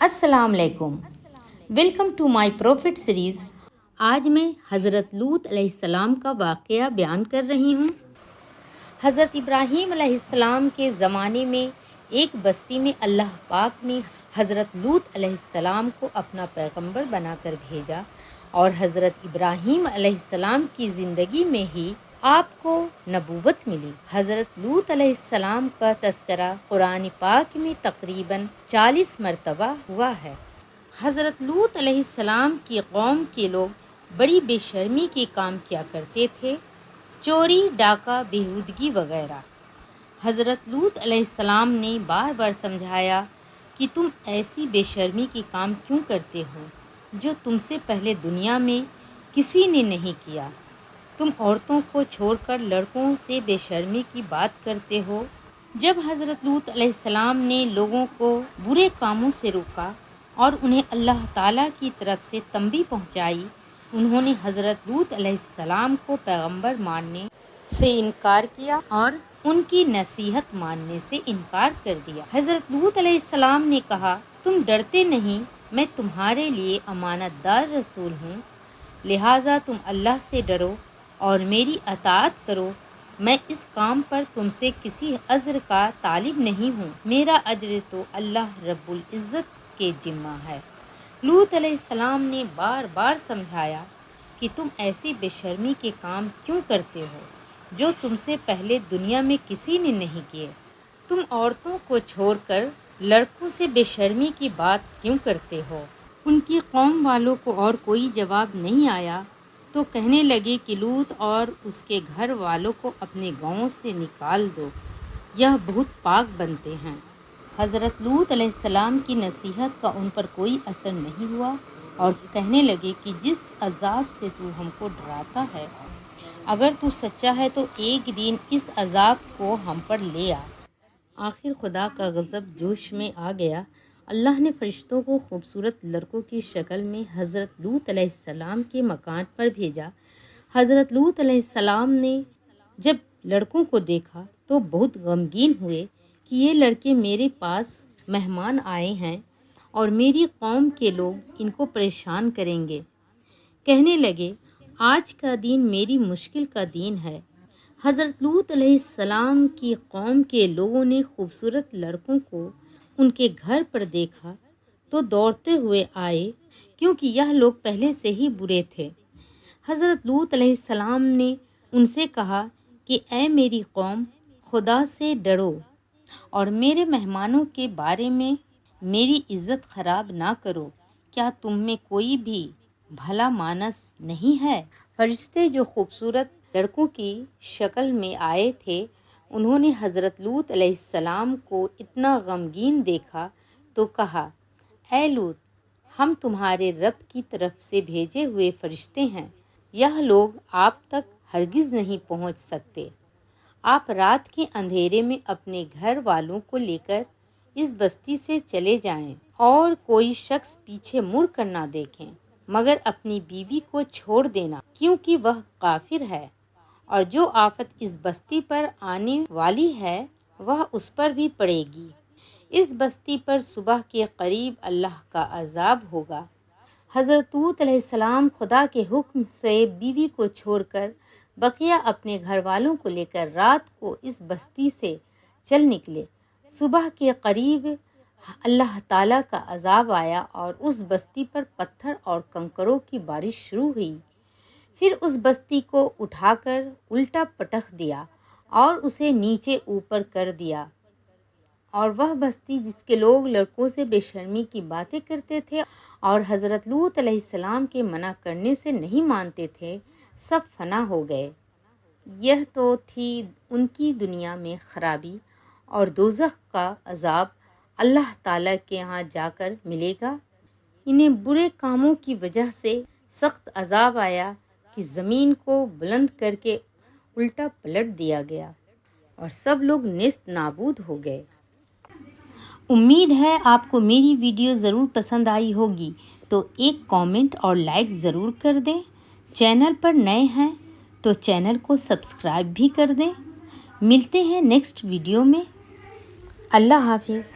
السلام علیکم، welcome to my profit series. آج میں حضرت لوط علیہ السلام کا واقعہ بیان کر رہی ہوں۔ حضرت ابراہیم علیہ السلام کے زمانے میں ایک بستی میں اللہ پاک نے حضرت لوط علیہ السلام کو اپنا پیغمبر بنا کر بھیجا، اور حضرت ابراہیم علیہ السلام کی زندگی میں ہی آپ کو نبوت ملی۔ حضرت لوط علیہ السلام کا تذکرہ قرآن پاک میں تقریباً 40 مرتبہ ہوا ہے۔ حضرت لوط علیہ السلام کی قوم کے لوگ بڑی بے شرمی کے کام کیا کرتے تھے، چوری، ڈاکہ، بےہودگی وغیرہ۔ حضرت لوط علیہ السلام نے بار بار سمجھایا کہ تم ایسی بے شرمی کے کام کیوں کرتے ہو جو تم سے پہلے دنیا میں کسی نے نہیں کیا۔ تم عورتوں کو چھوڑ کر لڑکوں سے بے شرمی کی بات کرتے ہو۔ جب حضرت لوط علیہ السلام نے لوگوں کو برے کاموں سے روکا اور انہیں اللہ تعالیٰ کی طرف سے تنبیہ پہنچائی، انہوں نے حضرت لوط علیہ السلام کو پیغمبر ماننے سے انکار کیا اور ان کی نصیحت ماننے سے انکار کر دیا۔ حضرت لوط علیہ السلام نے کہا، تم ڈرتے نہیں، میں تمہارے لیے امانت دار رسول ہوں، لہٰذا تم اللہ سے ڈرو اور میری اطاعت کرو۔ میں اس کام پر تم سے کسی اجر کا طالب نہیں ہوں، میرا اجر تو اللہ رب العزت کے ذمہ ہے۔ لوط علیہ السلام نے بار بار سمجھایا کہ تم ایسی بے شرمی کے کام کیوں کرتے ہو جو تم سے پہلے دنیا میں کسی نے نہیں کیے۔ تم عورتوں کو چھوڑ کر لڑکوں سے بے شرمی کی بات کیوں کرتے ہو؟ ان کی قوم والوں کو اور کوئی جواب نہیں آیا تو کہنے لگے کہ لوط اور اس کے گھر والوں کو اپنے گاؤں سے نکال دو، یہ بہت پاک بنتے ہیں۔ حضرت لوط علیہ السلام کی نصیحت کا ان پر کوئی اثر نہیں ہوا اور کہنے لگے کہ جس عذاب سے تو ہم کو ڈراتا ہے، اگر تو سچا ہے تو ایک دن اس عذاب کو ہم پر لے آ۔ آخر خدا کا غضب جوش میں آ گیا۔ اللہ نے فرشتوں کو خوبصورت لڑکوں کی شکل میں حضرت لوط علیہ السلام کے مکان پر بھیجا۔ حضرت لوط علیہ السلام نے جب لڑکوں کو دیکھا تو بہت غمگین ہوئے کہ یہ لڑکے میرے پاس مہمان آئے ہیں اور میری قوم کے لوگ ان کو پریشان کریں گے۔ کہنے لگے، آج کا دن میری مشکل کا دن ہے۔ حضرت لوط علیہ السلام کی قوم کے لوگوں نے خوبصورت لڑکوں کو ان کے گھر پر دیکھا تو دوڑتے ہوئے آئے، کیونکہ یہ لوگ پہلے سے ہی برے تھے۔ حضرت لوط علیہ السلام نے ان سے کہا کہ اے میری قوم، خدا سے ڈرو اور میرے مہمانوں کے بارے میں میری عزت خراب نہ کرو۔ کیا تم میں کوئی بھی بھلا مانس نہیں ہے؟ فرشتے جو خوبصورت لڑکوں کی شکل میں آئے تھے، انہوں نے حضرت لوط علیہ السلام کو اتنا غمگین دیکھا تو کہا، اے لوط، ہم تمہارے رب کی طرف سے بھیجے ہوئے فرشتے ہیں، یہ لوگ آپ تک ہرگز نہیں پہنچ سکتے۔ آپ رات کے اندھیرے میں اپنے گھر والوں کو لے کر اس بستی سے چلے جائیں اور کوئی شخص پیچھے مڑ کر نہ دیکھیں، مگر اپنی بیوی کو چھوڑ دینا، کیونکہ وہ کافر ہے، اور جو آفت اس بستی پر آنے والی ہے وہ اس پر بھی پڑے گی۔ اس بستی پر صبح کے قریب اللہ کا عذاب ہوگا۔ حضرت لوط علیہ السلام خدا کے حکم سے بیوی کو چھوڑ کر بقیہ اپنے گھر والوں کو لے کر رات کو اس بستی سے چل نکلے۔ صبح کے قریب اللہ تعالیٰ کا عذاب آیا اور اس بستی پر پتھر اور کنکروں کی بارش شروع ہوئی۔ پھر اس بستی کو اٹھا کر الٹا پٹخ دیا اور اسے نیچے اوپر کر دیا، اور وہ بستی جس کے لوگ لڑکوں سے بے شرمی کی باتیں کرتے تھے اور حضرت لوط علیہ السلام کے منع کرنے سے نہیں مانتے تھے، سب فنا ہو گئے۔ یہ تو تھی ان کی دنیا میں خرابی، اور دوزخ کا عذاب اللہ تعالیٰ کے ہاں جا کر ملے گا۔ انہیں برے کاموں کی وجہ سے سخت عذاب آیا کہ زمین کو بلند کر کے الٹا پلٹ دیا گیا اور سب لوگ نیست نابود ہو گئے۔ امید ہے آپ کو میری ویڈیو ضرور پسند آئی ہوگی، تو ایک کامنٹ اور لائک ضرور کر دیں۔ چینل پر نئے ہیں تو چینل کو سبسکرائب بھی کر دیں۔ ملتے ہیں نیکسٹ ویڈیو میں۔ اللہ حافظ۔